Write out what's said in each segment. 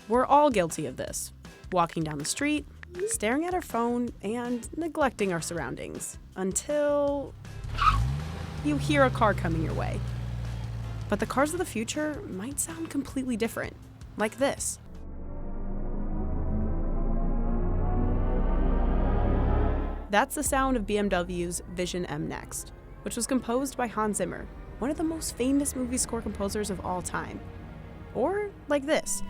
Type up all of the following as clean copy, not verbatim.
We're all guilty of this. Walking down the street, staring at our phone, and neglecting our surroundings until you hear a car coming your way. But the cars of the future might sound completely different, like this. That's the sound of BMW's Vision M Next, which was composed by Hans Zimmer, one of the most famous movie score composers of all time. Or like this.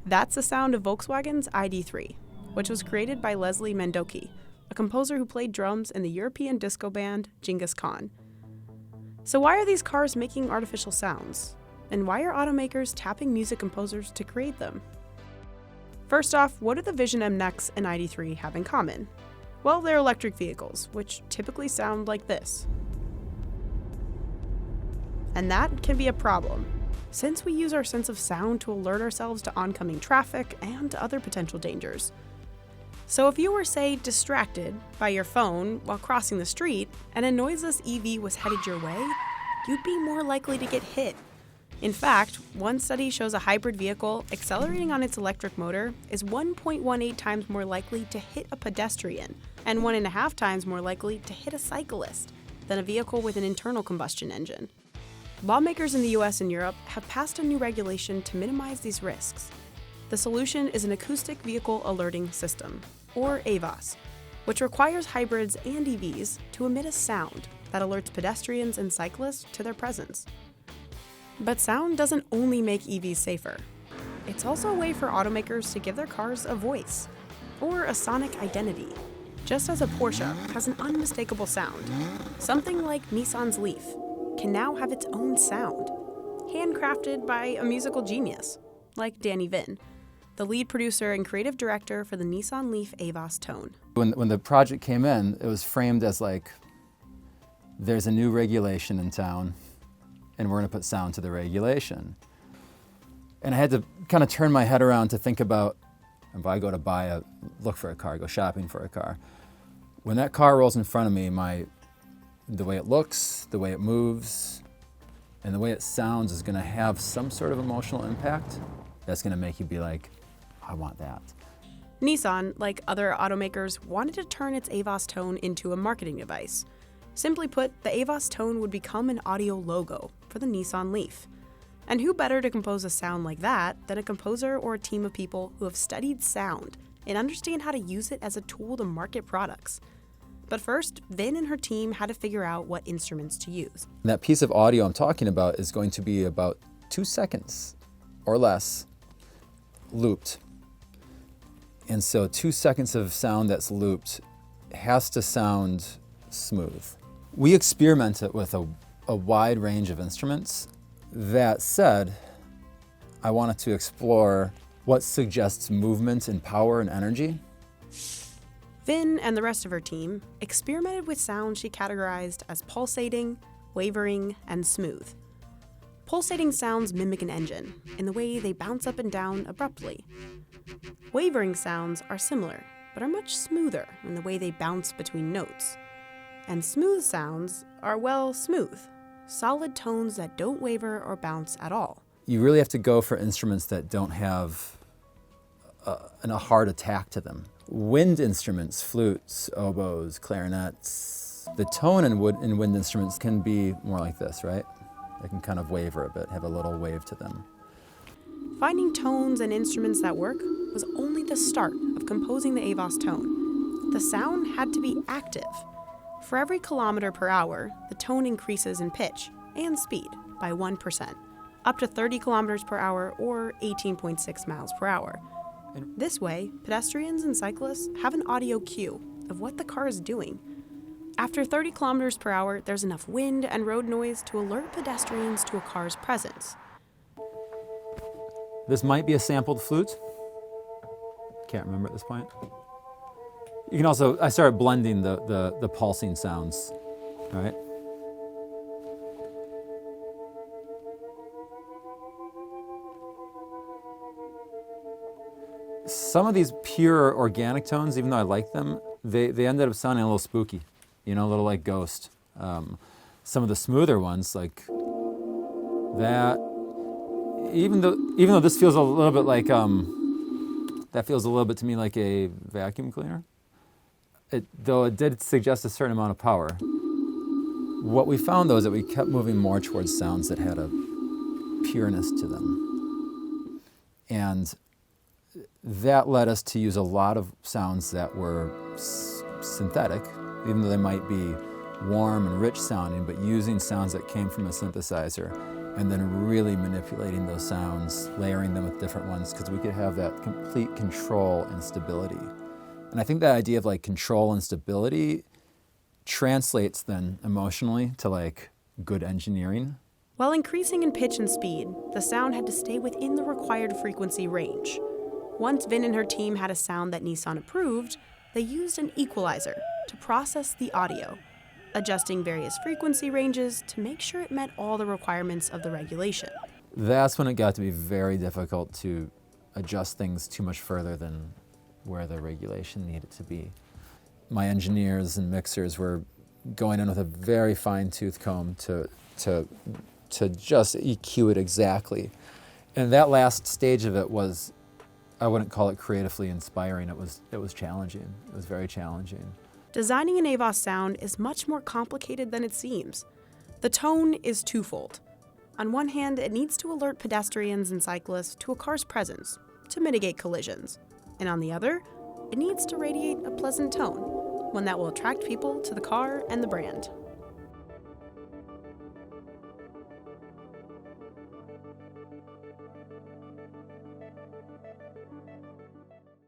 That's the sound of Volkswagen's ID3, which was created by Leslie Mandoki, a composer who played drums in the European disco band Genghis Khan. So why are these cars making artificial sounds? And why are automakers tapping music composers to create them? First off, what do the Vision M Next and ID3 have in common? Well, they're electric vehicles, which typically sound like this. And that can be a problem, since we use our sense of sound to alert ourselves to oncoming traffic and other potential dangers. So if you were, say, distracted by your phone while crossing the street and a noiseless EV was headed your way, you'd be more likely to get hit. In fact, one study shows a hybrid vehicle accelerating on its electric motor is 1.18 times more likely to hit a pedestrian and 1.5 times more likely to hit a cyclist than a vehicle with an internal combustion engine. Lawmakers in the US and Europe have passed a new regulation to minimize these risks. The solution is an acoustic vehicle alerting system, or AVAS, which requires hybrids and EVs to emit a sound that alerts pedestrians and cyclists to their presence. But sound doesn't only make EVs safer. It's also a way for automakers to give their cars a voice, or a sonic identity. Just as a Porsche has an unmistakable sound, something like Nissan's LEAF can now have its own sound, handcrafted by a musical genius, like Danny Vin, the lead producer and creative director for the Nissan LEAF AVAS tone. When the project came in, it was framed as like, there's a new regulation in town, and we're going to put sound to the regulation. And I had to kind of turn my head around to think about, if I go to look for a car, go shopping for a car, when that car rolls in front of me, the way it looks, the way it moves, and the way it sounds is going to have some sort of emotional impact that's going to make you be like, I want that. Nissan, like other automakers, wanted to turn its AVAS tone into a marketing device. Simply put, the AVAS tone would become an audio logo for the Nissan LEAF. And who better to compose a sound like that than a composer or a team of people who have studied sound and understand how to use it as a tool to market products. But first, Vin and her team had to figure out what instruments to use. That piece of audio I'm talking about is going to be about 2 seconds or less looped. And so 2 seconds of sound that's looped has to sound smooth. We experimented with a wide range of instruments. That said, I wanted to explore what suggests movement and power and energy. Vin and the rest of her team experimented with sounds she categorized as pulsating, wavering, and smooth. Pulsating sounds mimic an engine in the way they bounce up and down abruptly. Wavering sounds are similar, but are much smoother in the way they bounce between notes. And smooth sounds are, well, smooth, solid tones that don't waver or bounce at all. You really have to go for instruments that don't have a hard attack to them. Wind instruments, flutes, oboes, clarinets. The tone in wind instruments can be more like this, right? They can kind of waver a bit, have a little wave to them. Finding tones and instruments that work was only the start of composing the AVAS tone. The sound had to be active. For every kilometer per hour, the tone increases in pitch and speed by 1%, up to 30 kilometers per hour or 18.6 miles per hour. This way, pedestrians and cyclists have an audio cue of what the car is doing. After 30 kilometers per hour, there's enough wind and road noise to alert pedestrians to a car's presence. This might be a sampled flute. Can't remember at this point. You can also, I started blending the pulsing sounds, all right? Some of these pure organic tones, even though I like them, they ended up sounding a little spooky, you know, a little like Ghost. Some of the smoother ones, like that, even though this feels a little bit like that feels a little bit to me like a vacuum cleaner, though it did suggest a certain amount of power. What we found though is that we kept moving more towards sounds that had a pureness to them, and that led us to use a lot of sounds that were synthetic, even though they might be warm and rich sounding, but using sounds that came from a synthesizer and then really manipulating those sounds, layering them with different ones, because we could have that complete control and stability. And I think that idea of like control and stability translates then emotionally to like good engineering. While increasing in pitch and speed, the sound had to stay within the required frequency range. Once Vin and her team had a sound that Nissan approved, they used an equalizer to process the audio, adjusting various frequency ranges to make sure it met all the requirements of the regulation. That's when it got to be very difficult to adjust things too much further than where the regulation needed to be. My engineers and mixers were going in with a very fine-tooth comb to just EQ it exactly. And that last stage of it was, I wouldn't call it creatively inspiring. It was challenging. It was very challenging. Designing an AVAS sound is much more complicated than it seems. The tone is twofold. On one hand, it needs to alert pedestrians and cyclists to a car's presence to mitigate collisions. And on the other, it needs to radiate a pleasant tone, one that will attract people to the car and the brand.